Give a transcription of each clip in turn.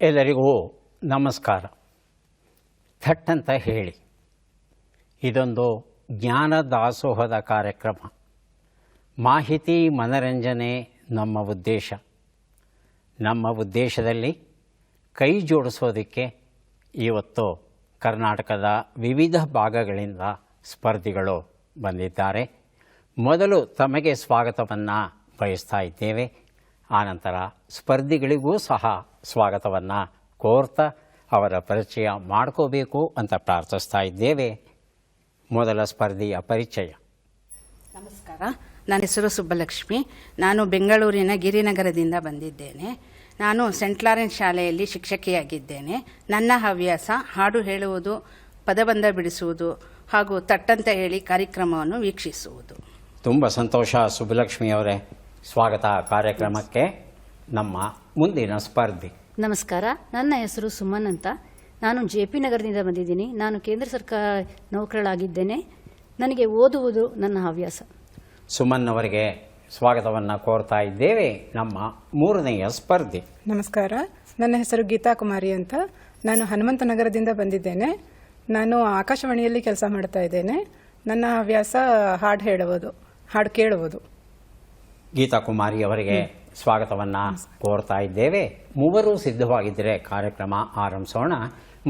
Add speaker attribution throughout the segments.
Speaker 1: ಎಲ್ಲರಿಗೂ ನಮಸ್ಕಾರ. ಥಟ್ ಅಂತ ಹೇಳಿ, ಇದೊಂದು ಜ್ಞಾನ ದಾಸೋಹದ ಕಾರ್ಯಕ್ರಮ. ಮಾಹಿತಿ ಮನರಂಜನೆ ನಮ್ಮ ಉದ್ದೇಶ. ನಮ್ಮ ಉದ್ದೇಶದಲ್ಲಿ ಕೈ ಜೋಡಿಸೋದಕ್ಕೆ ಇವತ್ತು ಕರ್ನಾಟಕದ ವಿವಿಧ ಭಾಗಗಳಿಂದ ಸ್ಪರ್ಧಿಗಳು ಬಂದಿದ್ದಾರೆ. ಮೊದಲು ತಮಗೆ ಸ್ವಾಗತವನ್ನು ಬಯಸ್ತಾ ಇದ್ದೇವೆ. ಆನಂತರ ಸ್ಪರ್ಧಿಗಳಿಗೂ ಸಹ ಸ್ವಾಗತವನ್ನು ಕೋರ್ತಾ ಅವರ ಪರಿಚಯ ಮಾಡ್ಕೋಬೇಕು ಅಂತ ಪ್ರಾರ್ಥಿಸ್ತಾ ಇದ್ದೇವೆ. ಮೊದಲ ಸ್ಪರ್ಧಿಯ ಪರಿಚಯ.
Speaker 2: ನಮಸ್ಕಾರ, ನನ್ನ ಹೆಸರು ಸುಬ್ಬಲಕ್ಷ್ಮಿ. ನಾನು ಬೆಂಗಳೂರಿನ ಗಿರಿನಗರದಿಂದ ಬಂದಿದ್ದೇನೆ. ನಾನು ಸೆಂಟ್ ಲಾರೆನ್ಸ್ ಶಾಲೆಯಲ್ಲಿ ಶಿಕ್ಷಕಿಯಾಗಿದ್ದೇನೆ. ನನ್ನ ಹವ್ಯಾಸ ಹಾಡು ಹೇಳುವುದು, ಪದಬಂಧ ಬಿಡಿಸುವುದು ಹಾಗೂ ತಟ್ಟಂತ ಹೇಳಿ ಕಾರ್ಯಕ್ರಮವನ್ನು ವೀಕ್ಷಿಸುವುದು.
Speaker 1: ತುಂಬ ಸಂತೋಷ ಸುಬ್ಬಲಕ್ಷ್ಮಿಯವರೇ, ಸ್ವಾಗತ ಕಾರ್ಯಕ್ರಮಕ್ಕೆ. ನಮ್ಮ ಮುಂದಿನ ಸ್ಪರ್ಧಿ.
Speaker 3: ನಮಸ್ಕಾರ, ನನ್ನ ಹೆಸರು ಸುಮನ್ ಅಂತ. ನಾನು JP ನಗರದಿಂದ ಬಂದಿದ್ದೀನಿ. ನಾನು ಕೇಂದ್ರ ಸರ್ಕಾರ ನೌಕರಳಾಗಿದ್ದೇನೆ. ನನಗೆ ಓದುವುದು ನನ್ನ ಹವ್ಯಾಸ.
Speaker 1: ಸುಮನ್ ಅವರಿಗೆ ಸ್ವಾಗತವನ್ನು ಕೋರ್ತಾ ಇದ್ದೇವೆ. ನಮ್ಮ ಮೂರನೆಯ ಸ್ಪರ್ಧಿ.
Speaker 4: ನಮಸ್ಕಾರ, ನನ್ನ ಹೆಸರು ಗೀತಾ ಕುಮಾರಿ ಅಂತ. ನಾನು ಹನುಮಂತನಗರದಿಂದ ಬಂದಿದ್ದೇನೆ. ನಾನು ಆಕಾಶವಾಣಿಯಲ್ಲಿ ಕೆಲಸ ಮಾಡ್ತಾ ಇದ್ದೇನೆ. ನನ್ನ ಹವ್ಯಾಸ ಹಾಡು ಹೇಳುವುದು, ಹಾಡು ಕೇಳುವುದು.
Speaker 1: ಗೀತಾ ಕುಮಾರಿ ಅವರಿಗೆ ಸ್ವಾಗತವನ್ನು ಕೋರ್ತಾ ಇದ್ದೇವೆ. ಮೂವರು ಸಿದ್ಧವಾಗಿದ್ದರೆ ಕಾರ್ಯಕ್ರಮ ಆರಂಭಿಸೋಣ.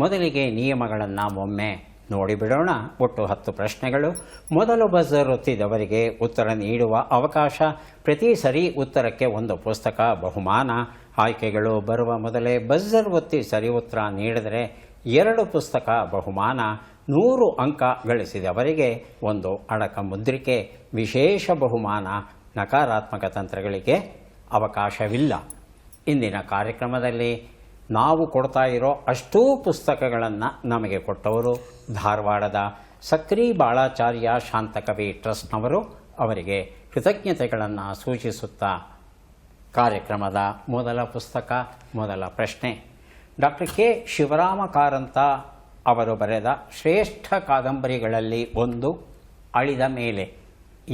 Speaker 1: ಮೊದಲಿಗೆ ನಿಯಮಗಳನ್ನು ಒಮ್ಮೆ ನೋಡಿಬಿಡೋಣ. ಒಟ್ಟು 10 ಪ್ರಶ್ನೆಗಳು. ಮೊದಲು ಬಜರ್ ಒತ್ತಿದವರಿಗೆ ಉತ್ತರ ನೀಡುವ ಅವಕಾಶ. ಪ್ರತಿ ಸರಿ ಉತ್ತರಕ್ಕೆ ಒಂದು ಪುಸ್ತಕ ಬಹುಮಾನ. ಆಯ್ಕೆಗಳು ಬರುವ ಮೊದಲೇ ಬಜರ್ ಒತ್ತಿ ಸರಿ ಉತ್ತರ ನೀಡಿದರೆ 2 ಪುಸ್ತಕ ಬಹುಮಾನ. 100 ಅಂಕ ಗಳಿಸಿದವರಿಗೆ ಒಂದು ಅಡಕ ಮುದ್ರಿಕೆ. ವಿಶೇಷ ಬಹುಮಾನ. ನಕಾರಾತ್ಮಕ ತಂತ್ರಗಳಿಗೆ ಅವಕಾಶವಿಲ್ಲ. ಇಂದಿನ ಕಾರ್ಯಕ್ರಮದಲ್ಲಿ ನಾವು ಕೊಡ್ತಾ ಇರೋ ಅಷ್ಟೂ ಪುಸ್ತಕಗಳನ್ನು ನಮಗೆ ಕೊಟ್ಟವರು ಧಾರವಾಡದ ಸಕ್ರಿ ಬಾಳಾಚಾರ್ಯ ಶಾಂತಕವಿ ಟ್ರಸ್ಟ್ನವರು. ಅವರಿಗೆ ಕೃತಜ್ಞತೆಗಳನ್ನು ಸೂಚಿಸುತ್ತಾ ಕಾರ್ಯಕ್ರಮದ ಮೊದಲ ಪುಸ್ತಕ, ಮೊದಲ ಪ್ರಶ್ನೆ. ಡಾಕ್ಟರ್ ಕೆ ಶಿವರಾಮ ಕಾರಂತ ಅವರು ಬರೆದ ಶ್ರೇಷ್ಠ ಕಾದಂಬರಿಗಳಲ್ಲಿ ಒಂದು ಅಳಿದ ಮೇಲೆ.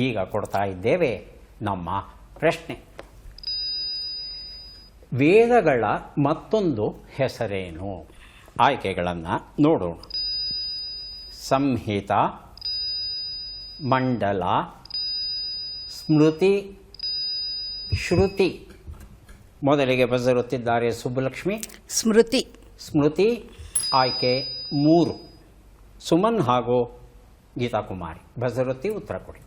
Speaker 1: ಈಗ ಕೊಡ್ತಾ ಇದ್ದೇವೆ ನಮ್ಮ ಪ್ರಶ್ನೆ. ವೇದಗಳ ಮತ್ತೊಂದು ಹೆಸರೇನು? ಆಯ್ಕೆಗಳನ್ನು ನೋಡೋಣ. ಸಂಹಿತ, ಮಂಡಲ, ಸ್ಮೃತಿ, ಶ್ರುತಿ. ಮೊದಲಿಗೆ ಬಜರುತ್ತಿದ್ದಾರೆ ಸುಬ್ಬಲಕ್ಷ್ಮಿ.
Speaker 2: ಸ್ಮೃತಿ.
Speaker 1: ಸ್ಮೃತಿ ಆಯ್ಕೆ 3. ಸುಮನ್ ಹಾಗೂ ಗೀತಾ ಕುಮಾರಿ ಬಜರುತ್ತಿ ಉತ್ತರ ಕೊಡಿ.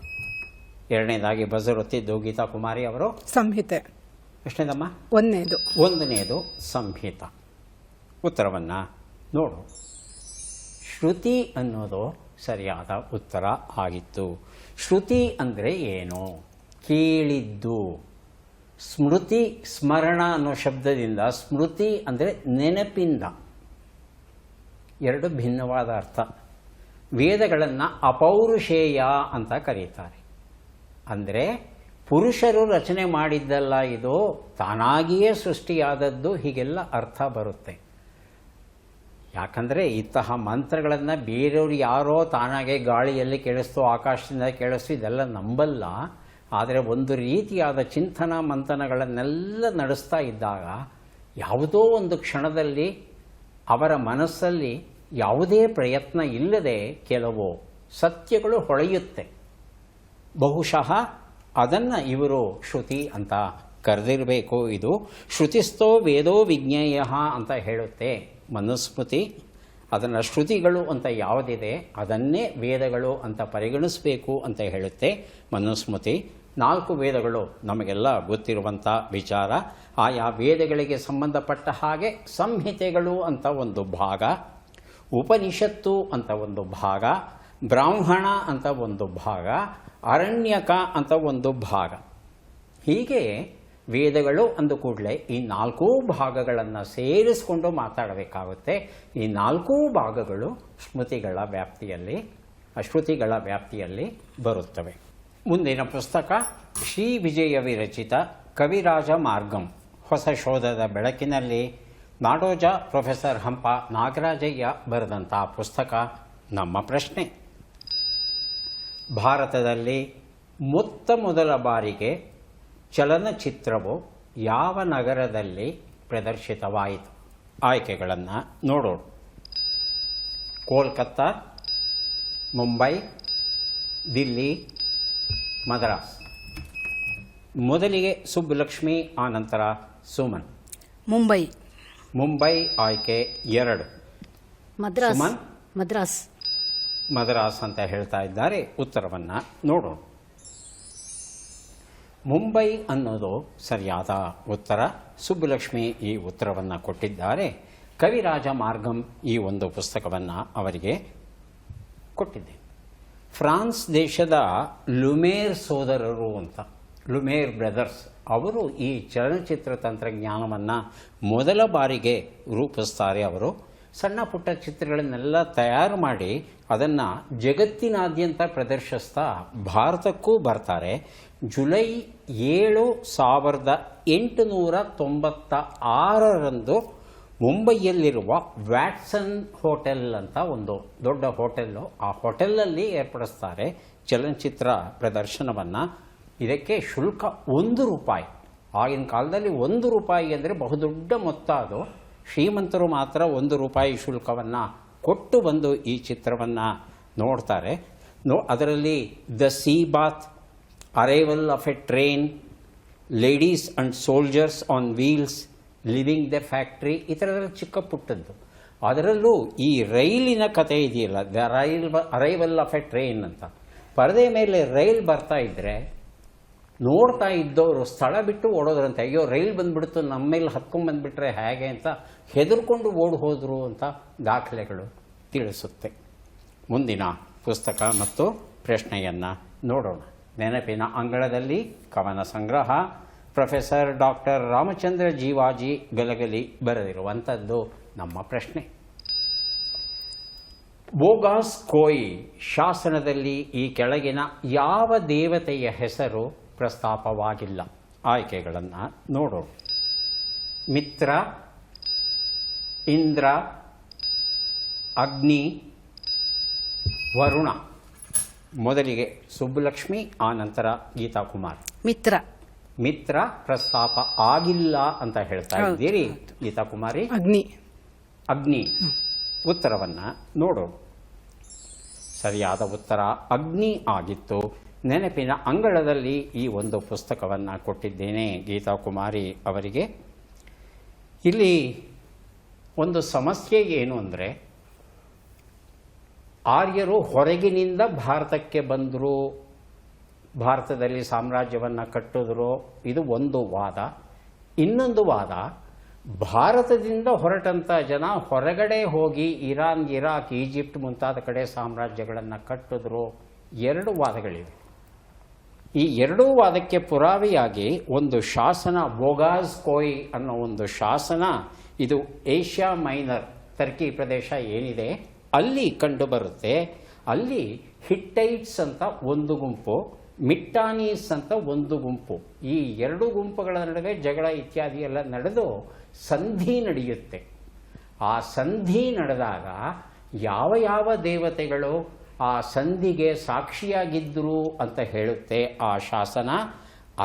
Speaker 1: ಎರಡನೇದಾಗಿ ಬಜರುತ್ತಿದ್ದು ಗೀತಾ ಕುಮಾರಿ ಅವರು
Speaker 4: ಸಂಹಿತೆ.
Speaker 1: ಎಷ್ಟನೇದಮ್ಮ? ಒಂದನೇದು ಸಂಹಿತ. ಉತ್ತರವನ್ನು ನೋಡು. ಶ್ರುತಿ ಅನ್ನೋದು ಸರಿಯಾದ ಉತ್ತರ ಆಗಿತ್ತು. ಶ್ರುತಿ ಅಂದರೆ ಏನು? ಕೇಳಿದ್ದು. ಸ್ಮೃತಿ, ಸ್ಮರಣ ಅನ್ನೋ ಶಬ್ದದಿಂದ ಸ್ಮೃತಿ ಅಂದರೆ ನೆನಪಿಂದ. 2 ಭಿನ್ನವಾದ ಅರ್ಥ. ವೇದಗಳನ್ನು ಅಪೌರುಷೇಯ ಅಂತ ಕರೀತಾರೆ. ಅಂದರೆ ಪುರುಷರು ರಚನೆ ಮಾಡಿದ್ದಲ್ಲ, ಇದು ತಾನಾಗಿಯೇ ಸೃಷ್ಟಿಯಾದದ್ದು, ಹೀಗೆಲ್ಲ ಅರ್ಥ ಬರುತ್ತೆ. ಯಾಕಂದರೆ ಇಂತಹ ಮಂತ್ರಗಳನ್ನು ಬೇರೆಯವರು ಯಾರೋ ತಾನಾಗೆ ಗಾಳಿಯಲ್ಲಿ ಕೇಳಿಸ್ತು, ಆಕಾಶದಿಂದ ಕೇಳಿಸ್ತು, ಇದೆಲ್ಲ ನಂಬಲ್ಲ. ಆದರೆ ಒಂದು ರೀತಿಯಾದ ಚಿಂತನ ಮಂಥನಗಳನ್ನೆಲ್ಲ ನಡೆಸ್ತಾ ಇದ್ದಾಗ ಯಾವುದೋ ಒಂದು ಕ್ಷಣದಲ್ಲಿ ಅವರ ಮನಸ್ಸಲ್ಲಿ ಯಾವುದೇ ಪ್ರಯತ್ನ ಇಲ್ಲದೆ ಕೆಲವು ಸತ್ಯಗಳು ಹೊಳೆಯುತ್ತೆ. ಬಹುಶಃ ಅದನ್ನು ಇವರು ಶ್ರುತಿ ಅಂತ ಕರೆದಿರಬೇಕು. ಇದು ಶ್ರುತಿಸ್ಥೋ ವೇದೋ ವಿಜ್ಞೇಯ ಅಂತ ಹೇಳುತ್ತೆ ಮನುಸ್ಮೃತಿ. ಅದನ್ನು ಶ್ರುತಿಗಳು ಅಂತ ಯಾವುದಿದೆ ಅದನ್ನೇ ವೇದಗಳು ಅಂತ ಪರಿಗಣಿಸಬೇಕು ಅಂತ ಹೇಳುತ್ತೆ ಮನುಸ್ಮೃತಿ. 4 ವೇದಗಳು ನಮಗೆಲ್ಲ ಗೊತ್ತಿರುವಂಥ ವಿಚಾರ. ಆಯಾ ವೇದಗಳಿಗೆ ಸಂಬಂಧಪಟ್ಟ ಹಾಗೆ ಸಂಹಿತೆಗಳು ಅಂತ ಒಂದು ಭಾಗ, ಉಪನಿಷತ್ತು ಅಂತ ಒಂದು ಭಾಗ, ಬ್ರಾಹ್ಮಣ ಅಂತ ಒಂದು ಭಾಗ, ಅರಣ್ಯಕ ಅಂತ ಒಂದು ಭಾಗ. ಹೀಗೆ ವೇದಗಳು ಅಂದ ಕೂಡಲೇ ಈ 4 ಭಾಗಗಳನ್ನು ಸೇರಿಸಿಕೊಂಡು ಮಾತಾಡಬೇಕಾಗುತ್ತೆ. ಈ 4 ಭಾಗಗಳು ಶ್ರುತಿಗಳ ವ್ಯಾಪ್ತಿಯಲ್ಲಿ ಬರುತ್ತವೆ. ಮುಂದಿನ ಪುಸ್ತಕ ಶ್ರೀ ವಿಜಯ ವಿರಚಿತ ಕವಿರಾಜ ಮಾರ್ಗಂ. ಹೊಸ ಶೋಧದ ಬೆಳಕಿನಲ್ಲಿ ನಾಡೋಜ ಪ್ರೊಫೆಸರ್ ಹಂಪ ನಾಗರಾಜಯ್ಯ ಬರೆದಂಥ ಪುಸ್ತಕ. ನಮ್ಮ ಪ್ರಶ್ನೆ. ಭಾರತದಲ್ಲಿ ಮೊದಲ ಬಾರಿಗೆ ಚಲನಚಿತ್ರವು ಯಾವ ನಗರದಲ್ಲಿ ಪ್ರದರ್ಶಿತವಾಯಿತು? ಆಯ್ಕೆಗಳನ್ನು ನೋಡೋಣ. ಕೋಲ್ಕತ್ತಾ, ಮುಂಬೈ, ದಿಲ್ಲಿ, ಮದ್ರಾಸ್. ಮೊದಲಿಗೆ ಸುಬ್ಬಲಕ್ಷ್ಮಿ, ಆನಂತರ ಸುಮನ್.
Speaker 2: ಮುಂಬೈ.
Speaker 1: ಮುಂಬೈ ಆಯ್ಕೆ 2.
Speaker 3: ಮದ್ರಾಸ್.
Speaker 1: ಸುಮನ್?
Speaker 3: ಮದ್ರಾಸ್.
Speaker 1: ಮದ್ರಾಸ್ ಅಂತ ಹೇಳ್ತಾ ಇದ್ದಾರೆ. ಉತ್ತರವನ್ನು ನೋಡೋಣ. ಮುಂಬೈ ಅನ್ನೋದು ಸರಿಯಾದ ಉತ್ತರ. ಸುಬ್ಬಲಕ್ಷ್ಮಿ ಈ ಉತ್ತರವನ್ನು ಕೊಟ್ಟಿದ್ದಾರೆ. ಕವಿರಾಜ ಮಾರ್ಗಂ ಈ ಒಂದು ಪುಸ್ತಕವನ್ನು ಅವರಿಗೆ ಕೊಟ್ಟಿದ್ದೆ. ಫ್ರಾನ್ಸ್ ದೇಶದ ಲುಮೇರ್ ಸೋದರರು ಅಂತ, ಲುಮೇರ್ ಬ್ರದರ್ಸ್, ಅವರು ಈ ಚಲನಚಿತ್ರ ತಂತ್ರಜ್ಞಾನವನ್ನು ಮೊದಲ ಬಾರಿಗೆ ರೂಪಿಸ್ತಾರೆ. ಅವರು ಸಣ್ಣ ಪುಟ್ಟ ಚಿತ್ರಗಳನ್ನೆಲ್ಲ ತಯಾರು ಮಾಡಿ ಅದನ್ನು ಜಗತ್ತಿನಾದ್ಯಂತ ಪ್ರದರ್ಶಿಸ್ತಾ ಭಾರತಕ್ಕೂ ಬರ್ತಾರೆ. ಜುಲೈ 7, 1896 ಮುಂಬೈಯಲ್ಲಿರುವ ವ್ಯಾಟ್ಸನ್ ಹೋಟೆಲ್ ಅಂತ ಒಂದು ದೊಡ್ಡ ಹೋಟೆಲ್ಲು, ಆ ಹೋಟೆಲಲ್ಲಿ ಏರ್ಪಡಿಸ್ತಾರೆ ಚಲನಚಿತ್ರ ಪ್ರದರ್ಶನವನ್ನು. ಇದಕ್ಕೆ ಶುಲ್ಕ ₹1. ಆಗಿನ ಕಾಲದಲ್ಲಿ ₹1 ಅಂದರೆ ಬಹುದೊಡ್ಡ ಮೊತ್ತ. ಅದು ಶ್ರೀಮಂತರು ಮಾತ್ರ ₹1 ಶುಲ್ಕವನ್ನು ಕೊಟ್ಟು ಬಂದು ಈ ಚಿತ್ರವನ್ನು ನೋಡ್ತಾರೆ. ಅದರಲ್ಲಿ the sea bath, arrival of a train, ladies and soldiers on wheels, leaving the factory, ಈ ಥರದಲ್ಲಿ ಚಿಕ್ಕ ಪುಟ್ಟದ್ದು. ಅದರಲ್ಲೂ ಈ ರೈಲಿನ ಕಥೆ ಇದೆಯಲ್ಲ, the arrival of a train ಅಂತ, ಪರದೆ ಮೇಲೆ ರೈಲ್ ಬರ್ತಾ ಇದ್ದರೆ ನೋಡ್ತಾ ಇದ್ದವರು ಸ್ಥಳ ಬಿಟ್ಟು ಓಡೋದ್ರಂತೆ. ಅಯ್ಯೋ, ರೈಲ್ ಬಂದುಬಿಡ್ತು, ನಮ್ಮ ಮೇಲೆ ಹತ್ಕೊಂಡ್ಬಂದುಬಿಟ್ರೆ ಹೇಗೆ ಅಂತ ಹೆದರ್ಕೊಂಡು ಓಡಿ ಹೋದರು ಅಂತ ದಾಖಲೆಗಳು ತಿಳಿಸುತ್ತೆ. ಮುಂದಿನ ಪುಸ್ತಕ ಮತ್ತು ಪ್ರಶ್ನೆಯನ್ನು ನೋಡೋಣ. ನೆನಪಿನ ಅಂಗಳದಲ್ಲಿ ಕವನ ಸಂಗ್ರಹ, ಪ್ರೊಫೆಸರ್ ಡಾಕ್ಟರ್ ರಾಮಚಂದ್ರ ಜೀವಾಜಿ ಗಲಗಲಿ ಬರೆದಿರುವಂಥದ್ದು ನಮ್ಮ ಪ್ರಶ್ನೆ. ಬೋಗಾಸ್ ಕೋಯಿ ಶಾಸನದಲ್ಲಿ ಈ ಕೆಳಗಿನ ಯಾವ ದೇವತೆಯ ಹೆಸರು ಪ್ರಸ್ತಾಪವಾಗಿಲ್ಲ? ಆಯ್ಕೆಗಳನ್ನು ನೋಡೋಣ. ಮಿತ್ರ, ಇಂದ್ರ, ಅಗ್ನಿ, ವರುಣ. ಮೊದಲಿಗೆ ಸುಬ್ಬಲಕ್ಷ್ಮಿ, ಆನಂತರ ಗೀತಾ ಕುಮಾರ್.
Speaker 2: ಮಿತ್ರ.
Speaker 1: ಮಿತ್ರ ಪ್ರಸ್ತಾಪ ಆಗಿಲ್ಲ ಅಂತ ಹೇಳ್ತಾ ಇದ್ದೀರಿ. ಗೀತಾ ಕುಮಾರಿ?
Speaker 4: ಅಗ್ನಿ.
Speaker 1: ಅಗ್ನಿ. ಉತ್ತರವನ್ನು ನೋಡೋಣ. ಸರಿಯಾದ ಉತ್ತರ ಅಗ್ನಿ ಆಗಿತ್ತು. ನೆನಪಿನ ಅಂಗಳದಲ್ಲಿ ಈ ಒಂದು ಪುಸ್ತಕವನ್ನು ಕೊಟ್ಟಿದ್ದೇನೆ ಗೀತಾ ಕುಮಾರಿ ಅವರಿಗೆ. ಇಲ್ಲಿ ಒಂದು ಸಮಸ್ಯೆ ಏನು ಅಂದರೆ, ಆರ್ಯರು ಹೊರಗಿನಿಂದ ಭಾರತಕ್ಕೆ ಬಂದರು, ಭಾರತದಲ್ಲಿ ಸಾಮ್ರಾಜ್ಯವನ್ನು ಕಟ್ಟಿದ್ರು, ಇದು ಒಂದು ವಾದ. ಇನ್ನೊಂದು ವಾದ, ಭಾರತದಿಂದ ಹೊರಟಂಥ ಜನ ಹೊರಗಡೆ ಹೋಗಿ ಇರಾನ್, ಇರಾಕ್, ಈಜಿಪ್ಟ್ ಮುಂತಾದ ಕಡೆ ಸಾಮ್ರಾಜ್ಯಗಳನ್ನು ಕಟ್ಟಿದ್ರು. 2 ವಾದಗಳಿವೆ. ಈ 2 ವಾದಕ್ಕೆ ಪುರಾವೆಯಾಗಿ ಒಂದು ಶಾಸನ, ಬೋಗಾಸ್ ಕೋಯ್ ಅನ್ನೋ ಒಂದು ಶಾಸನ, ಇದು ಏಷ್ಯಾ ಮೈನರ್, ಟರ್ಕಿ ಪ್ರದೇಶ ಏನಿದೆ ಅಲ್ಲಿ ಕಂಡುಬರುತ್ತೆ. ಅಲ್ಲಿ ಹಿಟ್ಟೈಟ್ಸ್ ಅಂತ ಒಂದು ಗುಂಪು, ಮಿಟ್ಟಾನೀಸ್ ಅಂತ ಒಂದು ಗುಂಪು, ಈ 2 ಗುಂಪುಗಳ ನಡುವೆ ಜಗಳ ಇತ್ಯಾದಿ ಎಲ್ಲ ನಡೆದು ಸಂಧಿ ನಡೆಯುತ್ತೆ. ಆ ಸಂಧಿ ನಡೆದಾಗ ಯಾವ ಯಾವ ದೇವತೆಗಳು ಆ ಸಂಧಿಗೆ ಸಾಕ್ಷಿಯಾಗಿದ್ದರು ಅಂತ ಹೇಳುತ್ತೆ ಆ ಶಾಸನ.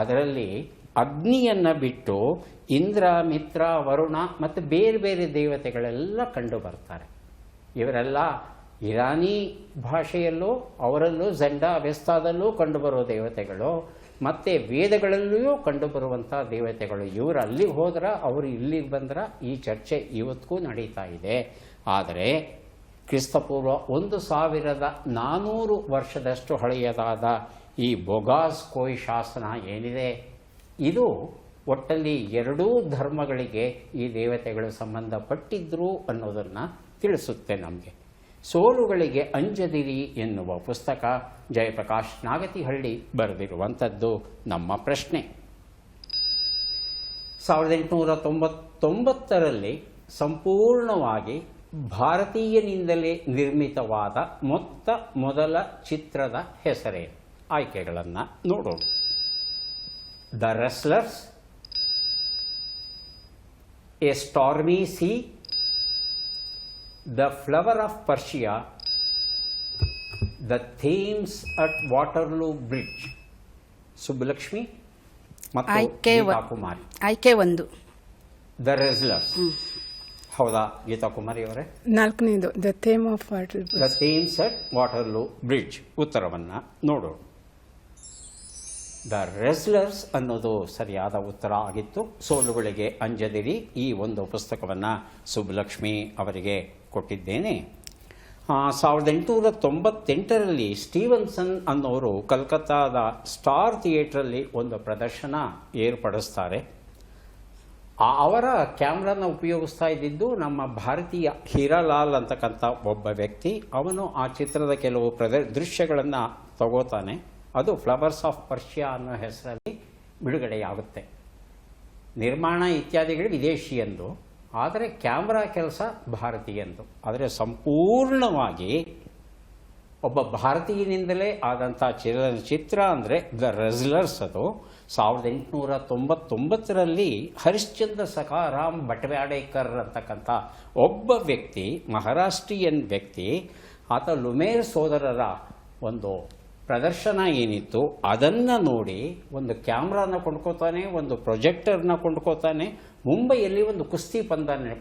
Speaker 1: ಅದರಲ್ಲಿ ಅಗ್ನಿಯನ್ನು ಬಿಟ್ಟು ಇಂದ್ರ, ಮಿತ್ರ, ವರುಣ ಮತ್ತು ಬೇರೆ ಬೇರೆ ದೇವತೆಗಳೆಲ್ಲ ಕಂಡು ಬರ್ತಾರೆ. ಇವರೆಲ್ಲ ಇರಾನಿ ಭಾಷೆಯಲ್ಲೂ ಅವರಲ್ಲೂ ಝಂಡಾ ಅವೆಸ್ತಾದಲ್ಲೂ ಕಂಡುಬರೋ ದೇವತೆಗಳು, ಮತ್ತು ವೇದಗಳಲ್ಲಿಯೂ ಕಂಡುಬರುವಂಥ ದೇವತೆಗಳು. ಇವರು ಅಲ್ಲಿಗೆ ಹೋದ್ರ, ಅವರು ಇಲ್ಲಿಗೆ ಬಂದ್ರ, ಈ ಚರ್ಚೆ ಇವತ್ತಿಗೂ ನಡೀತಾ ಇದೆ. ಆದರೆ ಕ್ರಿಸ್ತಪೂರ್ವ 1400 ವರ್ಷದಷ್ಟು ಹಳೆಯದಾದ ಈ ಬೋಗಾಸ್ ಕೋಯ್ ಶಾಸನ ಏನಿದೆ, ಇದು ಒಟ್ಟಲ್ಲಿ 2 ಧರ್ಮಗಳಿಗೆ ಈ ದೇವತೆಗಳು ಸಂಬಂಧಪಟ್ಟಿದ್ರು ಅನ್ನೋದನ್ನು ತಿಳಿಸುತ್ತೆ ನಮಗೆ. ಸೋಲುಗಳಿಗೆ ಅಂಜದಿರಿ ಎನ್ನುವ ಪುಸ್ತಕ ಜಯಪ್ರಕಾಶ್ ನಾಗತಿಹಳ್ಳಿ ಬರೆದಿರುವಂಥದ್ದು ನಮ್ಮ ಪ್ರಶ್ನೆ. 1899ರಲ್ಲಿ ಸಂಪೂರ್ಣವಾಗಿ ಭಾರತೀಯನಿಂದಲೇ ನಿರ್ಮಿತವಾದ ಮೊದಲ ಚಿತ್ರದ ಹೆಸರೇನು? ಆಯ್ಕೆಗಳನ್ನು ನೋಡೋಣ. The wrestlers, a stormy sea, the flower of Persia, the Thames at Waterloo Bridge. Subbalakshmi ಮತ್ತು ಗೀತಾ ಕುಮಾರಿ.
Speaker 2: ಆಯ್ಕೆ 1,
Speaker 1: ದ ರೆಸ್ಲರ್ಸ್. ಹೌದಾ ಗೀತಾ ಕುಮಾರಿ ಅವರೇ?
Speaker 4: 4ನೇದು the theme of water.
Speaker 1: The Thames at Waterloo Bridge. ಉತ್ತರವನ್ನು ನೋಡೋಣ. ದ ರೆಸ್ಲರ್ಸ್ ಅನ್ನೋದು ಸರಿಯಾದ ಉತ್ತರ ಆಗಿತ್ತು. ಸೋಲುಗಳಿಗೆ ಅಂಜದಿರಿ, ಈ ಒಂದು ಪುಸ್ತಕವನ್ನು ಸುಬ್ಬಲಕ್ಷ್ಮಿ ಅವರಿಗೆ ಕೊಟ್ಟಿದ್ದೇನೆ. 1898ರಲ್ಲಿ ಸ್ಟೀವನ್ಸನ್ ಅನ್ನೋರು ಕಲ್ಕತ್ತಾದ ಸ್ಟಾರ್ ಥಿಯೇಟ್ರಲ್ಲಿ ಒಂದು ಪ್ರದರ್ಶನ ಏರ್ಪಡಿಸ್ತಾರೆ. ಅವರ ಕ್ಯಾಮ್ರಾನ ಉಪಯೋಗಿಸ್ತಾ ಇದ್ದಿದ್ದು ನಮ್ಮ ಭಾರತೀಯ ಹೀರಾಲಾಲ್ ಅಂತಕ್ಕಂಥ ಒಬ್ಬ ವ್ಯಕ್ತಿ. ಅವನು ಆ ಚಿತ್ರದ ಕೆಲವು ದೃಶ್ಯಗಳನ್ನು ತಗೋತಾನೆ. ಅದು ಫ್ಲವರ್ಸ್ ಆಫ್ ಪರ್ಷಿಯಾ ಅನ್ನೋ ಹೆಸರಲ್ಲಿ ಬಿಡುಗಡೆಯಾಗುತ್ತೆ. ನಿರ್ಮಾಣ ಇತ್ಯಾದಿಗಳು ವಿದೇಶಿಯಂದು, ಆದರೆ ಕ್ಯಾಮ್ರಾ ಕೆಲಸ ಭಾರತೀಯಂದು. ಆದರೆ ಸಂಪೂರ್ಣವಾಗಿ ಒಬ್ಬ ಭಾರತೀಯನಿಂದಲೇ ಆದಂಥ ಚಲನಚಿತ್ರ ಅಂದರೆ ದ ರೆಸ್ಲರ್ಸ್. ಅದು 1899ರಲ್ಲಿ ಹರಿಶ್ಚಂದ್ರ ಸಖಾರಾಮ್ ಬಟವಾಡೇಕರ್ ಅಂತಕ್ಕಂಥ ಒಬ್ಬ ವ್ಯಕ್ತಿ, ಮಹಾರಾಷ್ಟ್ರೀಯನ್ ವ್ಯಕ್ತಿ, ಆತ ಲುಮೇರ್ ಸೋದರರ ಒಂದು ಪ್ರದರ್ಶನ ಏನಿತ್ತು ಅದನ್ನು ನೋಡಿ ಒಂದು ಕ್ಯಾಮ್ರಾನ ಕೊಂಡ್ಕೋತಾನೆ, ಒಂದು ಪ್ರೊಜೆಕ್ಟರ್ನ ಕೊಂಡ್ಕೋತಾನೆ. ಮುಂಬೈಯಲ್ಲಿ ಒಂದು ಕುಸ್ತಿ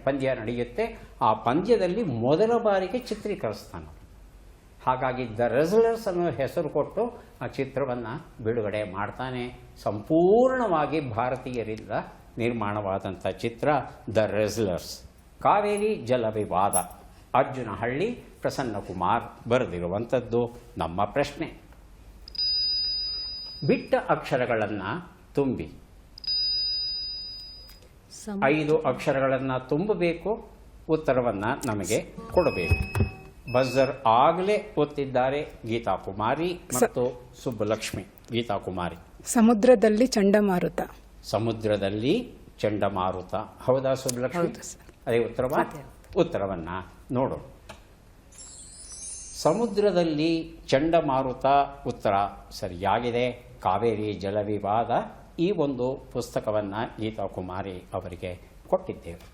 Speaker 1: ಪಂದ್ಯ ನಡೆಯುತ್ತೆ. ಆ ಪಂದ್ಯದಲ್ಲಿ ಮೊದಲ ಬಾರಿಗೆ ಚಿತ್ರೀಕರಿಸ್ತಾನೆ. ಹಾಗಾಗಿ ದ ರೆಸ್ಲರ್ಸ್ ಅನ್ನೋ ಹೆಸರು ಕೊಟ್ಟು ಆ ಚಿತ್ರವನ್ನು ಬಿಡುಗಡೆ ಮಾಡ್ತಾನೆ. ಸಂಪೂರ್ಣವಾಗಿ ಭಾರತೀಯರಿಂದ ನಿರ್ಮಾಣವಾದಂಥ ಚಿತ್ರ ದ ರೆಸ್ಲರ್ಸ್. ಕಾವೇರಿ ಜಲ ವಿವಾದ, ಅರ್ಜುನ ಹಳ್ಳಿ, ಪ್ರಸನ್ನಕುಮಾರ್ ಬರೆದಿರುವಂಥದ್ದು ನಮ್ಮ ಪ್ರಶ್ನೆ. ಬಿಟ್ಟ ಅಕ್ಷರಗಳನ್ನು ತುಂಬಿ. 5 ಅಕ್ಷರಗಳನ್ನು ತುಂಬಬೇಕು. ಉತ್ತರವನ್ನು ನಮಗೆ ಕೊಡಬೇಕು. ಬಜರ್ ಆಗಲೇ ಒತ್ತಿದ್ದಾರೆ ಗೀತಾ ಕುಮಾರಿ ಮತ್ತು ಸುಬ್ಬಲಕ್ಷ್ಮಿ. ಗೀತಾ ಕುಮಾರಿ.
Speaker 4: ಸಮುದ್ರದಲ್ಲಿ ಚಂಡಮಾರುತ.
Speaker 1: ಸಮುದ್ರದಲ್ಲಿ ಚಂಡಮಾರುತ. ಹೌದಾ ಸುಬ್ಬಲಕ್ಷ್ಮಿ? ಅದೇ ಉತ್ತರವಾ? ಉತ್ತರವನ್ನು ನೋಡೋಣ. ಸಮುದ್ರದಲ್ಲಿ ಚಂಡಮಾರುತ ಉತ್ತರ ಸರಿಯಾಗಿದೆ. ಕಾವೇರಿ ಜಲವಿವಾದ ಈ ಒಂದು ಪುಸ್ತಕವನ್ನು ಗೀತಾ ಕುಮಾರಿ ಅವರಿಗೆ ಕೊಟ್ಟಿದ್ದೇವೆ.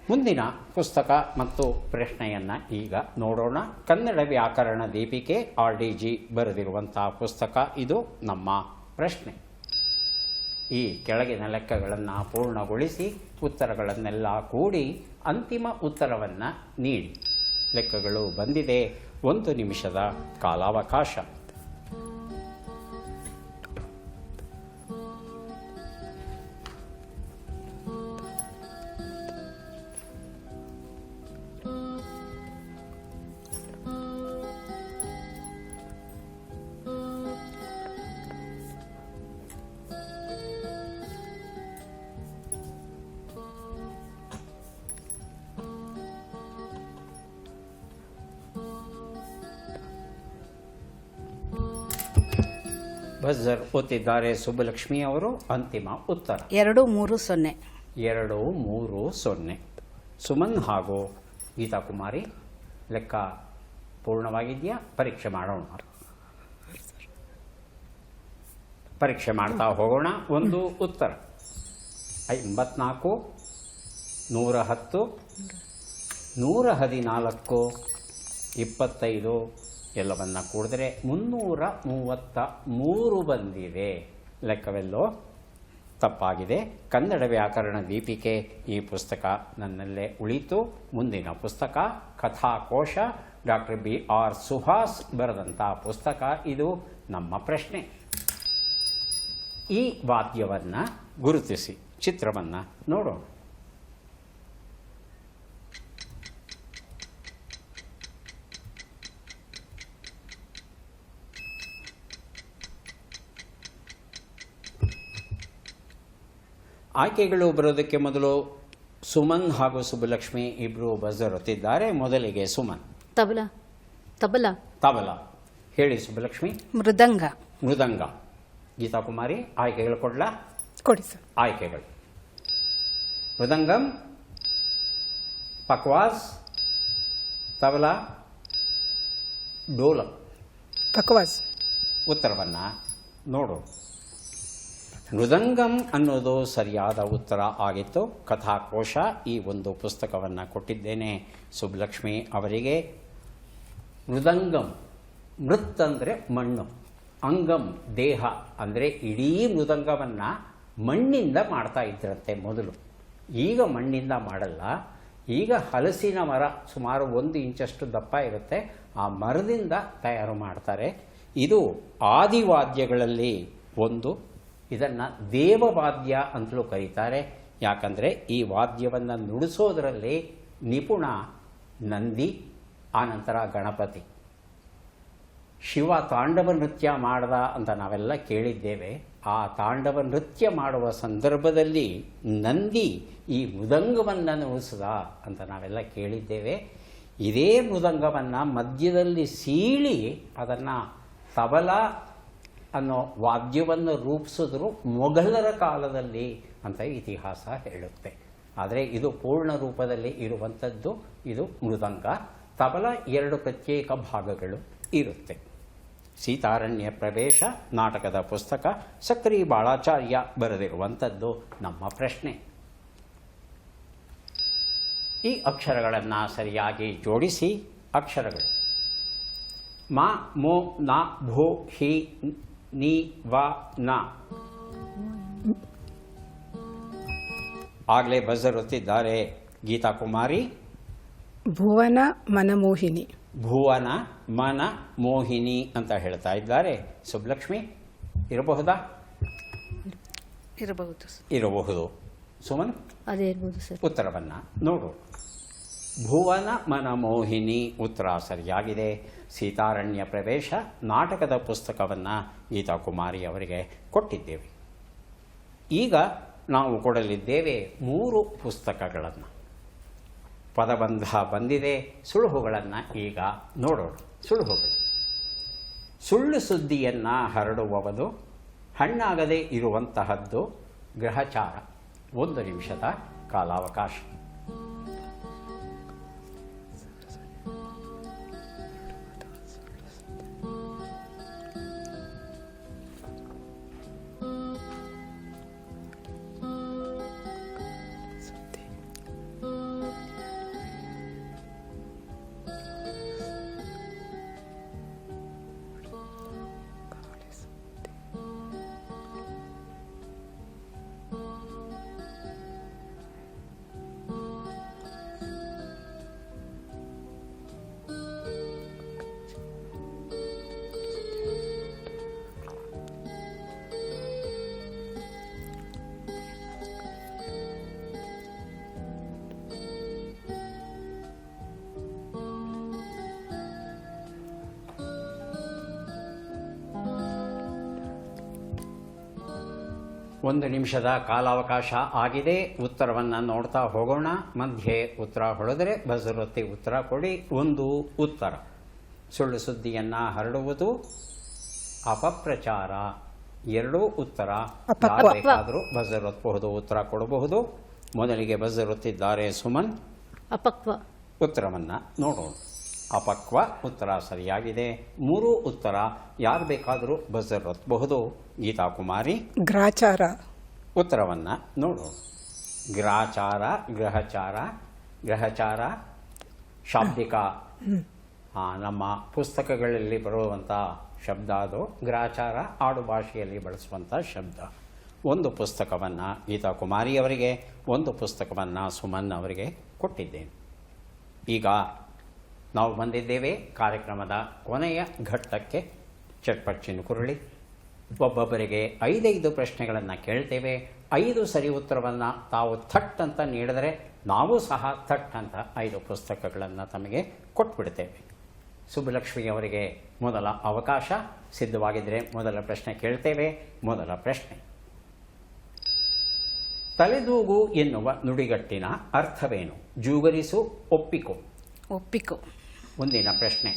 Speaker 1: ಮುಂದಿನ ಪುಸ್ತಕ ಮತ್ತು ಪ್ರಶ್ನೆಯನ್ನು ಈಗ ನೋಡೋಣ. ಕನ್ನಡ ವ್ಯಾಕರಣ ದೀಪಿಕೆ RDG ಬರೆದಿರುವಂಥ ಪುಸ್ತಕ. ಇದು ನಮ್ಮ ಪ್ರಶ್ನೆ. ಈ ಕೆಳಗಿನ ಲೆಕ್ಕಗಳನ್ನು ಪೂರ್ಣಗೊಳಿಸಿ ಉತ್ತರಗಳನ್ನೆಲ್ಲ ಕೂಡಿ ಅಂತಿಮ ಉತ್ತರವನ್ನು ನೀಡಿ. ಲೆಕ್ಕಗಳು ಬಂದಿದೆ. 1 ನಿಮಿಷದ ಕಾಲಾವಕಾಶ. ಬಜರ್ ಒತ್ತಿದ್ದಾರೆ ಸುಬ್ಬಲಕ್ಷ್ಮಿ ಅವರು. ಅಂತಿಮ ಉತ್ತರ
Speaker 2: 230.
Speaker 1: 230. ಸುಮನ್ ಹಾಗೂ ಗೀತಾ ಕುಮಾರಿ ಲೆಕ್ಕ ಪೂರ್ಣವಾಗಿದೆಯಾ? ಪರೀಕ್ಷೆ ಮಾಡೋಣ. ಪರೀಕ್ಷೆ ಮಾಡ್ತಾ ಹೋಗೋಣ. ಒಂದು ಉತ್ತರ 54, 110, 114, 25 ಎಲ್ಲವನ್ನ ಕೂಡಿದ್ರೆ 333 ಬಂದಿದೆ. ಲೆಕ್ಕವೆಲ್ಲೋ ತಪ್ಪಾಗಿದೆ. ಕನ್ನಡ ವ್ಯಾಕರಣ ದೀಪಿಕೆ ಈ ಪುಸ್ತಕ ನನ್ನಲ್ಲೇ ಉಳಿತು. ಮುಂದಿನ ಪುಸ್ತಕ ಕಥಾಕೋಶ, ಡಾಕ್ಟರ್ BR ಸುಹಾಸ್ ಬರೆದಂಥ ಪುಸ್ತಕ. ಇದು ನಮ್ಮ ಪ್ರಶ್ನೆ. ಈ ವಾದ್ಯವನ್ನು ಗುರುತಿಸಿ ಚಿತ್ರವನ್ನು ನೋಡೋಣ. ಆಯ್ಕೆಗಳು ಬರೋದಕ್ಕೆ ಮೊದಲು ಸುಮನ್ ಹಾಗೂ ಸುಬ್ಬಲಕ್ಷ್ಮಿ ಇಬ್ಬರು ಬಜರ್ ಒತ್ತಿದ್ದಾರೆ. ಮೊದಲಿಗೆ ಸುಮನ್.
Speaker 3: ತಬಲ. ತಬಲ.
Speaker 1: ತಬಲ ಹೇಳಿ ಸುಬ್ಬಲಕ್ಷ್ಮಿ.
Speaker 2: ಮೃದಂಗ.
Speaker 1: ಮೃದಂಗ. ಗೀತಾ ಕುಮಾರಿ ಆಯ್ಕೆಗಳು ಕೊಡ್ಲಾ?
Speaker 4: ಕೊಡಿ ಸರ್.
Speaker 1: ಆಯ್ಕೆಗಳು: ಮೃದಂಗಂ, ಪಕ್ವಾಸ್, ತಬಲಾ, ಡೋಲಕ್.
Speaker 4: ಪಕ್ವಾಸ್.
Speaker 1: ಉತ್ತರವನ್ನು ನೋಡು. ಮೃದಂಗಂ ಅನ್ನೋದು ಸರಿಯಾದ ಉತ್ತರ ಆಗಿತ್ತು. ಕಥಾಕೋಶ ಈ ಒಂದು ಪುಸ್ತಕವನ್ನು ಕೊಟ್ಟಿದ್ದೇನೆ ಸುಬ್ಬಲಕ್ಷ್ಮಿ ಅವರಿಗೆ. ಮೃದಂಗಂ, ಮೃತ್ ಅಂದರೆ ಮಣ್ಣು, ಅಂಗಂ ದೇಹ ಅಂದರೆ ಇಡೀ ಮೃದಂಗವನ್ನು ಮಣ್ಣಿಂದ ಮಾಡ್ತಾ ಇದ್ರಂತೆ ಮೊದಲು. ಈಗ ಮಣ್ಣಿಂದ ಮಾಡಲ್ಲ. ಈಗ ಹಲಸಿನ ಮರ ಸುಮಾರು 1 ಇಂಚಷ್ಟು ದಪ್ಪ ಇರುತ್ತೆ, ಆ ಮರದಿಂದ ತಯಾರು ಮಾಡ್ತಾರೆ. ಇದು ಆದಿವಾದ್ಯಗಳಲ್ಲಿ ಒಂದು. ಇದನ್ನು ದೇವವಾದ್ಯ ಅಂತಲೂ ಕರೀತಾರೆ. ಯಾಕಂದರೆ ಈ ವಾದ್ಯವನ್ನು ನುಡಿಸೋದರಲ್ಲಿ ನಿಪುಣ ನಂದಿ, ಆನಂತರ ಗಣಪತಿ. ಶಿವ ತಾಂಡವ ನೃತ್ಯ ಮಾಡ್ದ ಅಂತ ನಾವೆಲ್ಲ ಕೇಳಿದ್ದೇವೆ. ಆ ತಾಂಡವ ನೃತ್ಯ ಮಾಡುವ ಸಂದರ್ಭದಲ್ಲಿ ನಂದಿ ಈ ಮೃದಂಗವನ್ನು ನುಡಿಸಿದ ಅಂತ ನಾವೆಲ್ಲ ಕೇಳಿದ್ದೇವೆ. ಇದೇ ಮೃದಂಗವನ್ನು ಮಧ್ಯದಲ್ಲಿ ಸೀಳಿ ಅದನ್ನು ತಬಲ ಅನ್ನೋ ವಾದ್ಯವನ್ನು ರೂಪಿಸಿದ್ರು ಮೊಘಲರ ಕಾಲದಲ್ಲಿ ಅಂತ ಇತಿಹಾಸ ಹೇಳುತ್ತೆ. ಆದರೆ ಇದು ಪೂರ್ಣ ರೂಪದಲ್ಲಿ ಇರುವಂಥದ್ದು ಇದು ಮೃದಂಗ. ತಬಲ 2 ಪ್ರತ್ಯೇಕ ಭಾಗಗಳು ಇರುತ್ತೆ. ಸೀತಾರಣ್ಯ ಪ್ರವೇಶ ನಾಟಕದ ಪುಸ್ತಕ ಸಕ್ರಿ ಬಾಳಾಚಾರ್ಯ ಬರೆದಿರುವಂಥದ್ದು ನಮ್ಮ ಪ್ರಶ್ನೆ. ಈ ಅಕ್ಷರಗಳನ್ನು ಸರಿಯಾಗಿ ಜೋಡಿಸಿ. ಅಕ್ಷರಗಳು ಮ, ಮೋ, ನ, ಭೂ, ಹಿ, ನಿ, ವ, ನ. ಆಗಲೇ ಬಜರ್ ಒತ್ತಿದ್ದಾರೆ ಗೀತಾ ಕುಮಾರಿ.
Speaker 4: ಭುವನ ಮನಮೋಹಿನಿ.
Speaker 1: ಭುವನ ಮನ ಮೋಹಿನಿ ಅಂತ ಹೇಳ್ತಾ ಇದ್ದಾರೆ. ಸುಬ್ಬಲಕ್ಷ್ಮಿ ಇರಬಹುದಾ?
Speaker 2: ಇರಬಹುದು.
Speaker 1: ಇರಬಹುದು. ಸುಮನ್
Speaker 3: ಅದೇ ಇರ್ಬೋದು ಸರ್.
Speaker 1: ಉತ್ತರವನ್ನು ನೋಡು. ಭುವನ ಮನ ಮೋಹಿನಿ ಉತ್ತರ ಸರಿಯಾಗಿದೆ. ಸೀತಾರಣ್ಯ ಪ್ರವೇಶ ನಾಟಕದ ಪುಸ್ತಕವನ್ನು ಗೀತಾ ಕುಮಾರಿ ಅವರಿಗೆ ಕೊಟ್ಟಿದ್ದೇವೆ. ಈಗ ನಾವು ಕೊಡಲಿದ್ದೇವೆ 3 ಪುಸ್ತಕಗಳನ್ನು. ಪದಬಂಧ ಬಂದಿದೆ. ಸುಳುಹುಗಳನ್ನು ಈಗ ನೋಡೋಣ. ಸುಳುಹುಗಳು: ಸುಳ್ಳು ಸುದ್ದಿಯನ್ನು ಹರಡುವವನು, ಹಣ್ಣಾಗದೇ ಇರುವಂತಹದ್ದು, ಗ್ರಹಚಾರ. 1 ನಿಮಿಷದ ಕಾಲಾವಕಾಶ. ಒಂದು ನಿಮಿಷದ ಕಾಲಾವಕಾಶ ಆಗಿದೆ. ಉತ್ತರವನ್ನು ನೋಡ್ತಾ ಹೋಗೋಣ. ಮಧ್ಯೆ ಉತ್ತರ ಹೊಡೆದರೆ ಬಜರೊತ್ತಿ ಉತ್ತರ ಕೊಡಿ. 1 ಉತ್ತರ: ಸುಳ್ಳು ಸುದ್ದಿಯನ್ನು ಹರಡುವುದು, ಅಪಪ್ರಚಾರ. 2 ಉತ್ತರ. ಯಾರು ಬೇಕಾದರೂ ಬಜರ್ ಒತ್ತಬಹುದು, ಉತ್ತರ ಕೊಡಬಹುದು. ಮೊದಲಿಗೆ ಬಜರ್ ಒತ್ತಿದ್ದಾರೆ ಸುಮನ್.
Speaker 3: ಅಪಕ್ವ.
Speaker 1: ಉತ್ತರವನ್ನು ನೋಡೋಣ. ಅಪಕ್ವ ಉತ್ತರ ಸರಿಯಾಗಿದೆ. 3 ಉತ್ತರ. ಯಾರು ಬೇಕಾದರೂ ಬಜರ್ ಒತ್ತಬಹುದು. ಗೀತಾ ಕುಮಾರಿ.
Speaker 4: ಗ್ರಾಚಾರ.
Speaker 1: ಉತ್ತರವನ್ನು ನೋಡೋಣ. ಗ್ರಾಚಾರ, ಗ್ರಹಚಾರ. ಗ್ರಹಚಾರ ಶಾಬ್ದಿಕ ನಮ್ಮ ಪುಸ್ತಕಗಳಲ್ಲಿ ಬರುವಂಥ ಶಬ್ದ. ಅದು ಗ್ರಾಚಾರ ಆಡು ಭಾಷೆಯಲ್ಲಿ ಬಳಸುವಂಥ ಶಬ್ದ. 1 ಪುಸ್ತಕವನ್ನು ಗೀತಾ ಕುಮಾರಿಯವರಿಗೆ, 1 ಪುಸ್ತಕವನ್ನು ಸುಮನ್ ಅವರಿಗೆ ಕೊಟ್ಟಿದ್ದೇನೆ. ಈಗ ನಾವು ಬಂದಿದ್ದೇವೆ ಕಾರ್ಯಕ್ರಮದ ಕೊನೆಯ ಘಟ್ಟಕ್ಕೆ. ಚಟ್ಪಟ್ ಕುರುಳಿ. ಒಬ್ಬೊಬ್ಬರಿಗೆ 5 ಪ್ರಶ್ನೆಗಳನ್ನು ಕೇಳ್ತೇವೆ. 5 ಸರಿ ಉತ್ತರವನ್ನು ತಾವು ಥಟ್ ಅಂತ ನೀಡಿದರೆ ನಾವು ಸಹ ಥಟ್ ಅಂತ 5 ಪುಸ್ತಕಗಳನ್ನು ತಮಗೆ ಕೊಟ್ಬಿಡ್ತೇವೆ. ಸುಬ್ಬಲಕ್ಷ್ಮಿಯವರಿಗೆ ಮೊದಲ ಅವಕಾಶ. ಸಿದ್ಧವಾಗಿದ್ದರೆ ಮೊದಲ ಪ್ರಶ್ನೆ ಕೇಳ್ತೇವೆ. ಮೊದಲ ಪ್ರಶ್ನೆ: ತಲೆದೂಗು ಎನ್ನುವ ನುಡಿಗಟ್ಟಿನ ಅರ್ಥವೇನು? ಜೂಗರಿಸು, ಒಪ್ಪಿಕೋ.
Speaker 2: ಒಪ್ಪಿಕೋ.
Speaker 1: ಮುಂದಿನ ಪ್ರಶ್ನೆ: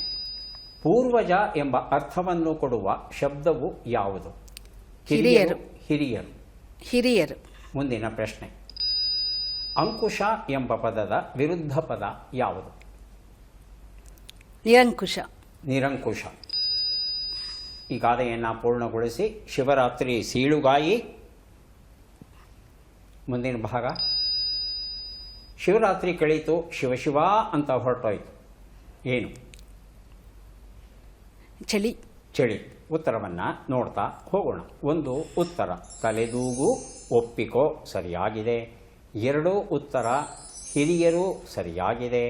Speaker 1: ಪೂರ್ವಜ ಎಂಬ ಅರ್ಥವನ್ನು ಕೊಡುವ ಶಬ್ದವು ಯಾವುದು?
Speaker 2: ಹಿರಿಯರು.
Speaker 1: ಹಿರಿಯರು.
Speaker 2: ಹಿರಿಯರು.
Speaker 1: ಮುಂದಿನ ಪ್ರಶ್ನೆ: ಅಂಕುಶ ಎಂಬ ಪದದ ವಿರುದ್ಧ ಪದ ಯಾವುದು?
Speaker 2: ನಿರಂಕುಶ.
Speaker 1: ನಿರಂಕುಶ. ಈ ಗಾದೆಯನ್ನು ಪೂರ್ಣಗೊಳಿಸಿ. ಶಿವರಾತ್ರಿ ಸೀಳುಗಾಯಿ. ಮುಂದಿನ ಭಾಗ: ಶಿವರಾತ್ರಿ ಕಳೀತು, ಶಿವಶಿವ ಅಂತ ಹೊರಟೋಯ್ತು. ಏನು?
Speaker 2: ಚಳಿ.
Speaker 1: ಚಳಿ. ಉತ್ತರವನ್ನು ನೋಡ್ತಾ ಹೋಗೋಣ. 1 ಉತ್ತರ: ತಲೆದೂಗು, ಒಪ್ಪಿಕೋ ಸರಿಯಾಗಿದೆ. 2 ಉತ್ತರ: ಹಿರಿಯರು ಸರಿಯಾಗಿದೆ.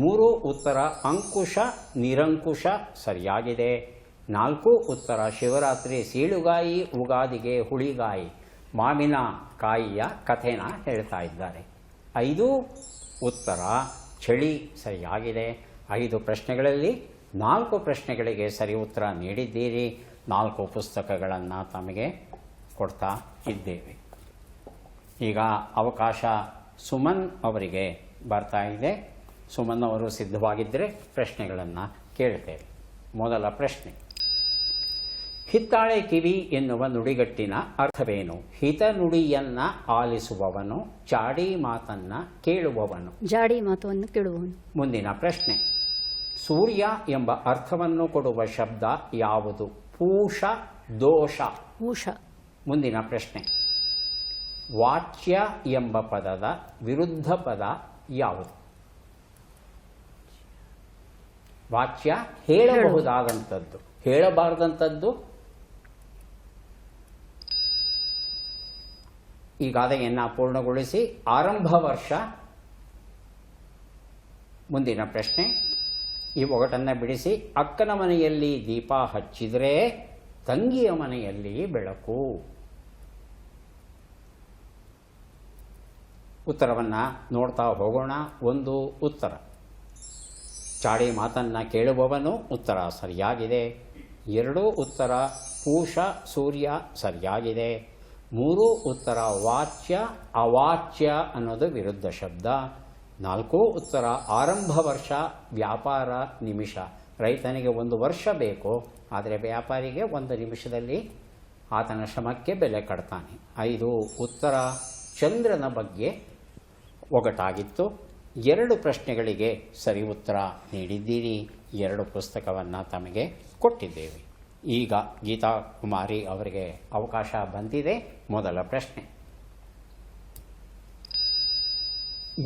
Speaker 1: 3 ಉತ್ತರ ಅಂಕುಶ ನಿರಂಕುಶ ಸರಿಯಾಗಿದೆ. 4 ಉತ್ತರ ಶಿವರಾತ್ರಿ ಸೀಳುಗಾಯಿ, ಉಗಾದಿಗೆ ಹುಳಿಗಾಯಿ, ಮಾವಿನ ಕಾಯಿಯ ಕಥೆನ ಹೇಳ್ತಾ ಇದ್ದಾರೆ. 5 ಉತ್ತರ ಚಳಿ ಸರಿಯಾಗಿದೆ. 5 ಪ್ರಶ್ನೆಗಳಲ್ಲಿ 4 ಪ್ರಶ್ನೆಗಳಿಗೆ ಸರಿ ಉತ್ತರ ನೀಡಿದ್ದೀರಿ. 4 ಪುಸ್ತಕಗಳನ್ನು ತಮಗೆ ಕೊಡ್ತಾ ಇದ್ದೇವೆ. ಈಗ ಅವಕಾಶ ಸುಮನ್ ಅವರಿಗೆ ಬರ್ತಾ ಇದೆ. ಸುಮನ್ ಅವರು ಸಿದ್ಧವಾಗಿದ್ದರೆ ಪ್ರಶ್ನೆಗಳನ್ನು ಕೇಳ್ತೇವೆ. ಮೊದಲ ಪ್ರಶ್ನೆ, ಹಿತ್ತಾಳೆ ಕಿವಿ ಎನ್ನುವ ನುಡಿಗಟ್ಟಿನ ಅರ್ಥವೇನು? ಹಿತ ನುಡಿಯನ್ನ ಆಲಿಸುವವನು, ಚಾಡಿ ಮಾತನ್ನ ಕೇಳುವವನು.
Speaker 3: ಜಾಡಿ ಮಾತನ್ನು ಕೇಳುವವನು.
Speaker 1: ಮುಂದಿನ ಪ್ರಶ್ನೆ, ಸೂರ್ಯ ಎಂಬ ಅರ್ಥವನ್ನು ಕೊಡುವ ಶಬ್ದ ಯಾವುದು? ಪೂಷ, ದೋಷ.
Speaker 3: ಊಷ.
Speaker 1: ಮುಂದಿನ ಪ್ರಶ್ನೆ, ವಾಚ್ಯ ಎಂಬ ಪದದ ವಿರುದ್ಧ ಪದ ಯಾವುದು? ವಾಚ್ಯ ಹೇಳಬಹುದಾದಂಥದ್ದು, ಹೇಳಬಾರದಂಥದ್ದು. ಈ ಗಾದೆಯನ್ನು ಪೂರ್ಣಗೊಳಿಸಿ. ಆರಂಭ ವರ್ಷ. ಮುಂದಿನ ಪ್ರಶ್ನೆ, ಈ ಒಗಟನ್ನು ಬಿಡಿಸಿ. ಅಕ್ಕನ ಮನೆಯಲ್ಲಿ ದೀಪ ಹಚ್ಚಿದರೆ ತಂಗಿಯ ಮನೆಯಲ್ಲಿ ಬೆಳಕು. ಉತ್ತರವನ್ನು ನೋಡ್ತಾ ಹೋಗೋಣ. 1 ಉತ್ತರ ಚಾಡಿ ಮಾತನ್ನು ಕೇಳುವವನು, ಉತ್ತರ ಸರಿಯಾಗಿದೆ. 2 ಉತ್ತರ ಪೂಷ ಸೂರ್ಯ ಸರಿಯಾಗಿದೆ. 3 ಉತ್ತರ ವಾಚ್ಯ ಅವಾಚ್ಯ ಅನ್ನೋದು ವಿರುದ್ಧ ಶಬ್ದ. 4 ಉತ್ತರ ಆರಂಭ ವರ್ಷ ವ್ಯಾಪಾರ ನಿಮಿಷ. ರೈತನಿಗೆ 1 ವರ್ಷ ಬೇಕು, ಆದರೆ ವ್ಯಾಪಾರಿಗೆ 1 ನಿಮಿಷದಲ್ಲಿ ಆತನ ಶ್ರಮಕ್ಕೆ ಬೆಲೆ ಕಟ್ತಾನೆ. 5 ಉತ್ತರ ಚಂದ್ರನ ಬಗ್ಗೆ ಒಗಟಾಗಿತ್ತು. 2 ಪ್ರಶ್ನೆಗಳಿಗೆ ಸರಿ ಉತ್ತರ ನೀಡಿದ್ದೀರಿ. 2 ಪುಸ್ತಕವನ್ನು ತಮಗೆ ಕೊಟ್ಟಿದ್ದೇವೆ. ಈಗ ಗೀತಾ ಕುಮಾರಿ ಅವರಿಗೆ ಅವಕಾಶ ಬಂದಿದೆ. ಮೊದಲ ಪ್ರಶ್ನೆ,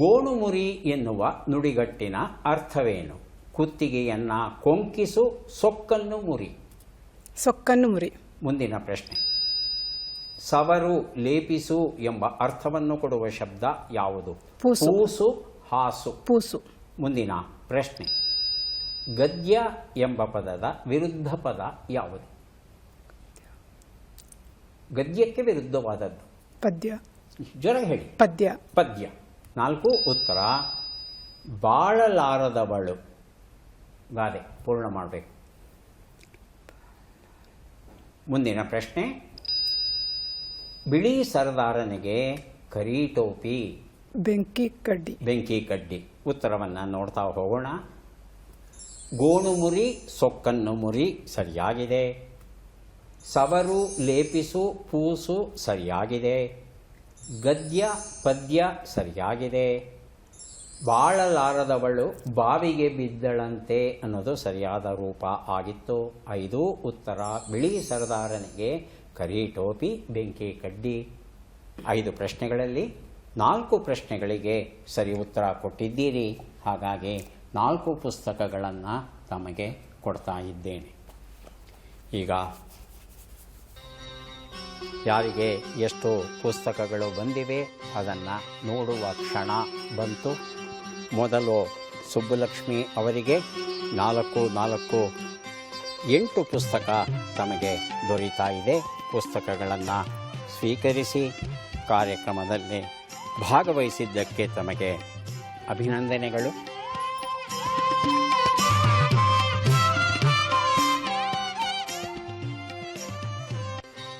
Speaker 1: ಗೋಣುಮುರಿ ಎನ್ನುವ ನುಡಿಗಟ್ಟಿನ ಅರ್ಥವೇನು? ಕುತ್ತಿಗೆಯನ್ನ ಕೊಂಕಿಸು, ಸೊಕ್ಕನ್ನು ಮುರಿ.
Speaker 4: ಸೊಕ್ಕನ್ನು ಮುರಿ.
Speaker 1: ಮುಂದಿನ ಪ್ರಶ್ನೆ, ಸವರು, ಲೇಪಿಸು ಎಂಬ ಅರ್ಥವನ್ನು ಕೊಡುವ ಶಬ್ದ ಯಾವುದು?
Speaker 4: ಪೂಸು.
Speaker 1: ಪೂಸು, ಹಾಸು.
Speaker 4: ಪೂಸು.
Speaker 1: ಮುಂದಿನ ಪ್ರಶ್ನೆ, ಗದ್ಯ ಎಂಬ ಪದದ ವಿರುದ್ಧ ಪದ ಯಾವುದು? ಗದ್ಯಕ್ಕೆ ವಿರುದ್ಧವಾದದ್ದು.
Speaker 4: ಪದ್ಯ.
Speaker 1: ಜ್ವರ ಹೇಳಿ.
Speaker 4: ಪದ್ಯ.
Speaker 1: ಪದ್ಯ. 4 ಉತ್ತರ ಬಾಳಲಾರದವಳು. ಗಾದೆ ಪೂರ್ಣ ಮಾಡಬೇಕು. ಮುಂದಿನ ಪ್ರಶ್ನೆ, ಬಿಳಿ ಸರದಾರನಿಗೆ ಕರಿ ಟೋಪಿ.
Speaker 4: ಬೆಂಕಿ ಕಡ್ಡಿ.
Speaker 1: ಬೆಂಕಿ ಕಡ್ಡಿ. ಉತ್ತರವನ್ನು ನೋಡ್ತಾ ಹೋಗೋಣ. ಗೋಣುಮುರಿ, ಸೊಕ್ಕನ್ನು ಮುರಿ ಸರಿಯಾಗಿದೆ. ಸವರು, ಲೇಪಿಸು, ಪೂಸು ಸರಿಯಾಗಿದೆ. ಗದ್ಯ, ಪದ್ಯ ಸರಿಯಾಗಿದೆ. ಬಾಳಲಾರದವಳು ಬಾವಿಗೆ ಬಿದ್ದಳಂತೆ ಅನ್ನೋದು ಸರಿಯಾದ ರೂಪ ಆಗಿತ್ತು. 5 ಉತ್ತರ ಬಿಳಿ ಸರದಾರನಿಗೆ ಕರಿ ಟೋಪಿ, ಬೆಂಕಿ ಕಡ್ಡಿ. 5 ಪ್ರಶ್ನೆಗಳಲ್ಲಿ 4 ಪ್ರಶ್ನೆಗಳಿಗೆ ಸರಿ ಉತ್ತರ ಕೊಟ್ಟಿದ್ದೀರಿ. ಹಾಗಾಗಿ 4 ಪುಸ್ತಕಗಳನ್ನು ತಮಗೆ ಕೊಡ್ತಾ ಇದ್ದೇನೆ. ಈಗ ಯಾರಿಗೆ ಎಷ್ಟು ಪುಸ್ತಕಗಳು ಬಂದಿವೆ ಅದನ್ನು ನೋಡುವ ಕ್ಷಣ ಬಂತು. ಮೊದಲು ಸುಬ್ಬಲಕ್ಷ್ಮಿ ಅವರಿಗೆ 4 8 ಪುಸ್ತಕ ತಮಗೆ ದೊರೀತಾ ಇದೆ. ಪುಸ್ತಕಗಳನ್ನು ಸ್ವೀಕರಿಸಿ ಕಾರ್ಯಕ್ರಮದಲ್ಲಿ ಭಾಗವಹಿಸಿದ್ದಕ್ಕೆ ತಮಗೆ ಅಭಿನಂದನೆಗಳು.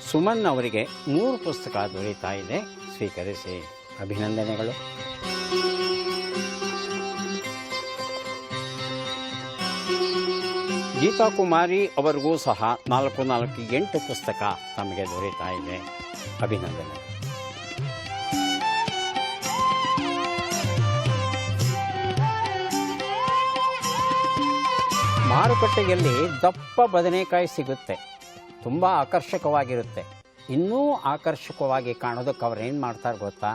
Speaker 1: ಸುಮನ್ ಅವರಿಗೆ 3 ಪುಸ್ತಕ ದೊರೀತಾ ಇದೆ. ಸ್ವೀಕರಿಸಿ ಅಭಿನಂದನೆಗಳು. ಗೀತಾ ಕುಮಾರಿ ಅವರಿಗೂ ಸಹ 4 ಪುಸ್ತಕ ತಮಗೆ ದೊರೀತಾ ಇದೆ. ಅಭಿನಂದನೆ. ಮಾರುಕಟ್ಟೆಯಲ್ಲಿ ದಪ್ಪ ಬದನೆಕಾಯಿ ಸಿಗುತ್ತೆ. ತುಂಬ ಆಕರ್ಷಕವಾಗಿರುತ್ತೆ. ಇನ್ನೂ ಆಕರ್ಷಕವಾಗಿ ಕಾಣೋದಕ್ಕೆ ಅವ್ರು ಏನು ಮಾಡ್ತಾರೆ ಗೊತ್ತಾ?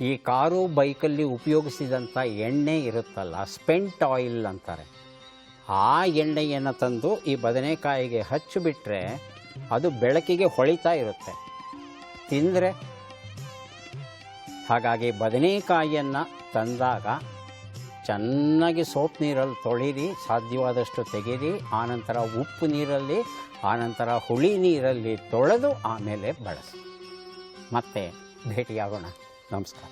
Speaker 1: ಈ ಕಾರು ಬೈಕಲ್ಲಿ ಉಪಯೋಗಿಸಿದಂಥ ಎಣ್ಣೆ ಇರುತ್ತಲ್ಲ, ಸ್ಪೆಂಟ್ ಆಯಿಲ್ ಅಂತಾರೆ. ಆ ಎಣ್ಣೆಯನ್ನು ತಂದು ಈ ಬದನೆಕಾಯಿಗೆ ಹಚ್ಚಿಬಿಟ್ರೆ ಅದು ಬೆಳಕಿಗೆ ಹೊಳಿತಾ ಇರುತ್ತೆ, ತಿಂದರೆ. ಹಾಗಾಗಿ ಬದನೆಕಾಯಿಯನ್ನು ತಂದಾಗ ಚೆನ್ನಾಗಿ ಸೋಪ್ ನೀರಲ್ಲಿ ತೊಳೀರಿ, ಸಾಧ್ಯವಾದಷ್ಟು ತೆಗೀರಿ, ಆನಂತರ ಉಪ್ಪು ನೀರಲ್ಲಿ, ಆನಂತರ ಹುಳಿ ನೀರಲ್ಲಿ ತೊಳೆದು ಆಮೇಲೆ ಬಳಸಿ. ಮತ್ತೆ ಭೇಟಿಯಾಗೋಣ. ನಮಸ್ಕಾರ.